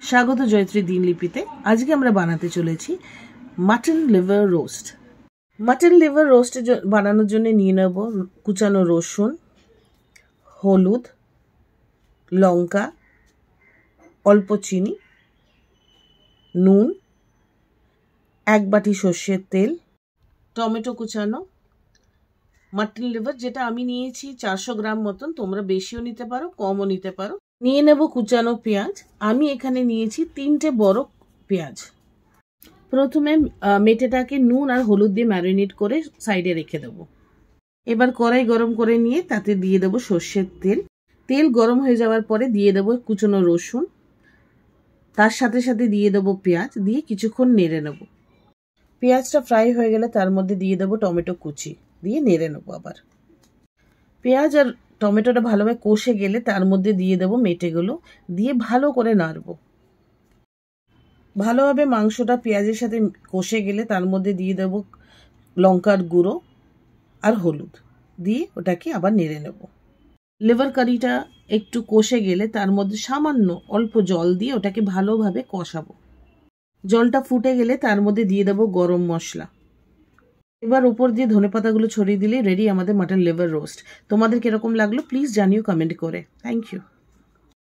স্বাগত জয়ত্রী দিনলিপিতে। আজকে আমরা বানাতে চলেছি mutton liver roast. Mutton liver roast বানানোর জন্য নিয়ে নেব কুচানো রসুন, হলুদ, লঙ্কা, অল্প চিনি, নুন, 1 বাটি সর্ষের তেল, টমেটো কুচানো, মাটন লিভার যেটা আমি নিয়েছি 400 গ্রাম মতন, তোমরা বেশিও নিতে পারো কমও নিতে পারো। নিয়ে নেব কুচানো পেঁয়াজ, আমি এখানে নিয়েছি 3টে বড় পেঁয়াজ। প্রথমে মেটেটাকে নুন আর হলুদ দিয়ে ম্যারিনেট করে সাইডে রেখে দেবো। এবার কড়াই গরম করে নিয়ে তাতে দিয়ে দেবো সর্ষের তেল। তেল গরম হয়ে যাওয়ার পরে দিয়ে দেবো কুচানো রসুন, তার সাথে সাথে দিয়ে দেবো পেঁয়াজ, দিয়ে কিছুক্ষণ নেড়ে নেব। পেঁয়াজটা ফ্রাই হয়ে গেলে তার মধ্যে দিয়ে দেবো টমেটো কুচি, দিয়ে নেড়ে নেবো। আবার পেঁয়াজ আর টমেটোটা ভালোভাবে কষে গেলে তার মধ্যে দিয়ে দেবো মেটেগুলো, দিয়ে ভালো করে নাড়বো। ভালোভাবে মাংসটা পেঁয়াজের সাথে কষে গেলে তার মধ্যে দিয়ে দেবো লঙ্কার গুঁড়ো আর হলুদ, দিয়ে ওটাকে আবার নেড়ে নেব। লিভার কারিটা একটু কষে গেলে তার মধ্যে সামান্য অল্প জল দিয়ে ওটাকে ভালোভাবে কষাবো। জলটা ফুটে গেলে তার মধ্যে দিয়ে দেবো গরম মশলা। এবার উপর দিয়ে ধনেপাতাগুলো ছড়িয়ে দিলে রেডি আমাদের মাটন লিভার রোস্ট। তোমাদের কিরকম লাগলো প্লিজ জানিও কমেন্ট করে। Thank you.